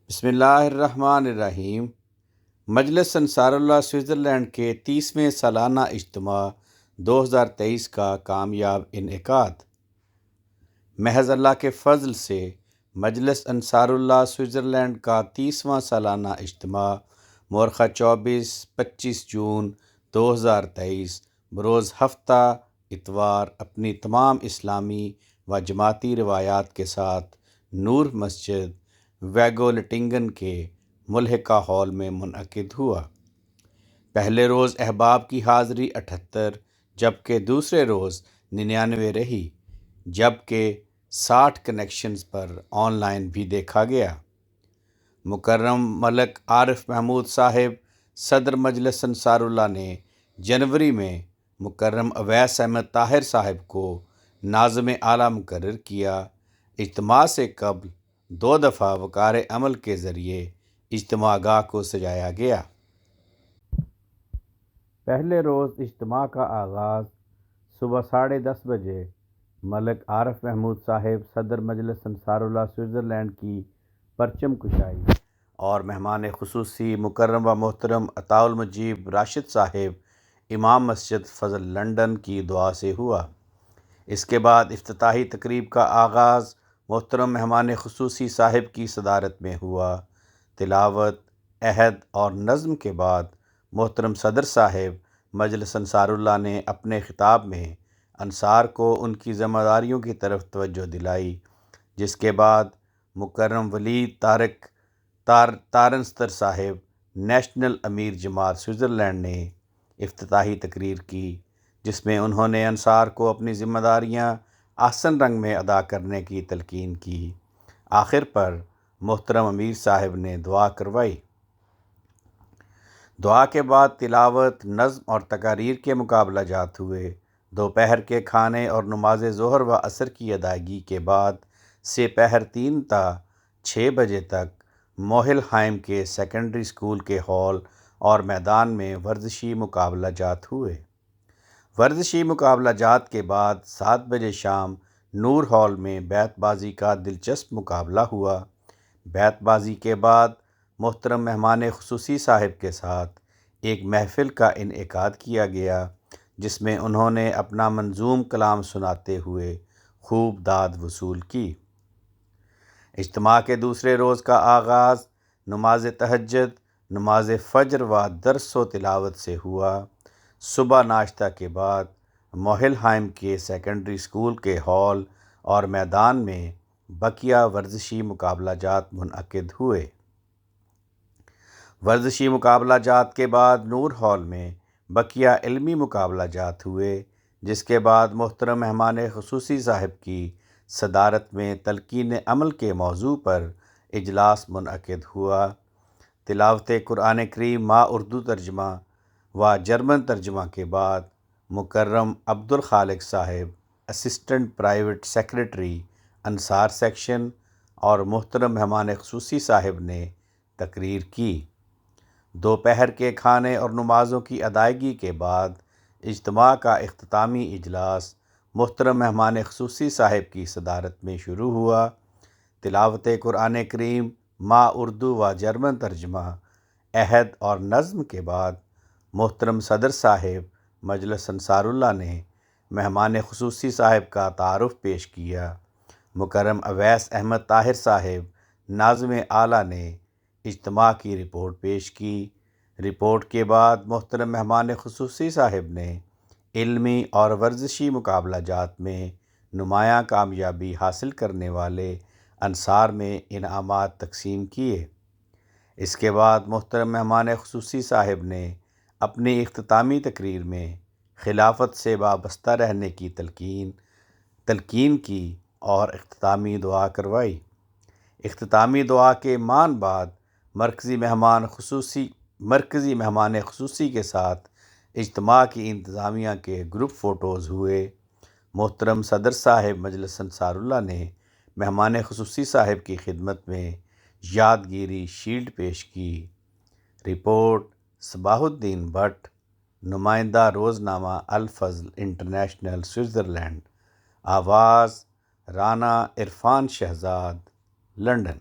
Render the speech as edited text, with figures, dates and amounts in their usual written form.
بسم اللہ الرحمن الرحیم۔ مجلس انصار اللہ سوئٹزرلینڈ کے 30ویں سالانہ اجتماع 2023 کا کامیاب انعقاد۔ محض اللہ کے فضل سے مجلس انصار اللہ سوئٹزرلینڈ کا 30واں سالانہ اجتماع مورخہ 24-25 جون 2023 بروز ہفتہ اتوار اپنی تمام اسلامی و جماعتی روایات کے ساتھ نور مسجد ویگولٹنگن کے ملحقہ ہال میں منعقد ہوا۔ پہلے روز احباب کی حاضری 78 جبکہ دوسرے روز 99 رہی، جبکہ 60 کنیکشنز پر آن لائن بھی دیکھا گیا۔ مکرم ملک عارف محمود صاحب صدر مجلس انصار اللہ نے جنوری میں مکرم اویس احمد طاہر صاحب کو ناظم اعلیٰ مقرر کیا۔ اجتماع سے قبل 2 دفعہ وقار عمل کے ذریعے اجتماع گاہ کو سجایا گیا۔ پہلے روز اجتماع کا آغاز صبح 10:30 بجے ملک عارف محمود صاحب صدر مجلس انصار اللہ سوئٹزرلینڈ کی پرچم کشائی اور مہمان خصوصی مکرم و محترم عطاء المجیب راشد صاحب امام مسجد فضل لندن کی دعا سے ہوا۔ اس کے بعد افتتاحی تقریب کا آغاز محترم مہمان خصوصی صاحب کی صدارت میں ہوا۔ تلاوت، عہد اور نظم کے بعد محترم صدر صاحب مجلس انصار اللہ نے اپنے خطاب میں انصار کو ان کی ذمہ داریوں کی طرف توجہ دلائی، جس کے بعد مکرم ولید طارق تارنستر صاحب نیشنل امیر جماعت سوئٹزرلینڈ نے افتتاحی تقریر کی، جس میں انہوں نے انصار کو اپنی ذمہ داریاں احسن رنگ میں ادا کرنے کی تلقین کی۔ آخر پر محترم امیر صاحب نے دعا کروائی۔ دعا کے بعد تلاوت، نظم اور تقاریر کے مقابلہ جات ہوئے۔ دوپہر کے کھانے اور نماز ظہر و عصر کی ادائیگی کے بعد سے پہر 3 تا 6 بجے تک موہل ہائم کے سیکنڈری اسکول کے ہال اور میدان میں ورزشی مقابلہ جات ہوئے۔ ورزشی مقابلہ جات کے بعد 7 بجے شام نور ہال میں بیت بازی کا دلچسپ مقابلہ ہوا۔ بیت بازی کے بعد محترم مہمان خصوصی صاحب کے ساتھ ایک محفل کا انعقاد کیا گیا، جس میں انہوں نے اپنا منظوم کلام سناتے ہوئے خوب داد وصول کی۔ اجتماع کے دوسرے روز کا آغاز نماز تہجد، نماز فجر و درس و تلاوت سے ہوا۔ صبح ناشتہ کے بعد موہل ہائم کے سیکنڈری اسکول کے ہال اور میدان میں بقیہ ورزشی مقابلہ جات منعقد ہوئے۔ ورزشی مقابلہ جات کے بعد نور ہال میں بقیہ علمی مقابلہ جات ہوئے، جس کے بعد محترم مہمان خصوصی صاحب کی صدارت میں تلقین عمل کے موضوع پر اجلاس منعقد ہوا۔ تلاوت قرآن کریم ما اردو ترجمہ و جرمن ترجمہ کے بعد مکرم عبدالخالق صاحب اسسٹنٹ پرائیویٹ سیکریٹری انصار سیکشن اور محترم مہمان خصوصی صاحب نے تقریر کی۔ دوپہر کے کھانے اور نمازوں کی ادائیگی کے بعد اجتماع کا اختتامی اجلاس محترم مہمان خصوصی صاحب کی صدارت میں شروع ہوا۔ تلاوت قرآن کریم ما اردو و جرمن ترجمہ، عہد اور نظم کے بعد محترم صدر صاحب مجلس انصار اللہ نے مہمان خصوصی صاحب کا تعارف پیش کیا۔ مکرم اویس احمد طاہر صاحب ناظم اعلیٰ نے اجتماع کی رپورٹ پیش کی۔ رپورٹ کے بعد محترم مہمان خصوصی صاحب نے علمی اور ورزشی مقابلہ جات میں نمایاں کامیابی حاصل کرنے والے انصار میں انعامات تقسیم کیے۔ اس کے بعد محترم مہمان خصوصی صاحب نے اپنی اختتامی تقریر میں خلافت سے وابستہ رہنے کی تلقین کی اور اختتامی دعا کروائی۔ اختتامی دعا کے معنی بعد مرکزی مہمان خصوصی کے ساتھ اجتماع کی انتظامیہ کے گروپ فوٹوز ہوئے۔ محترم صدر صاحب مجلس انصار اللہ نے مہمان خصوصی صاحب کی خدمت میں یادگیری شیلڈ پیش کی۔ رپورٹ صباح الدین بٹ، نمائندہ روزنامہ الفضل انٹرنیشنل سوئٹزرلینڈ۔ آواز رانا عرفان شہزاد، لندن۔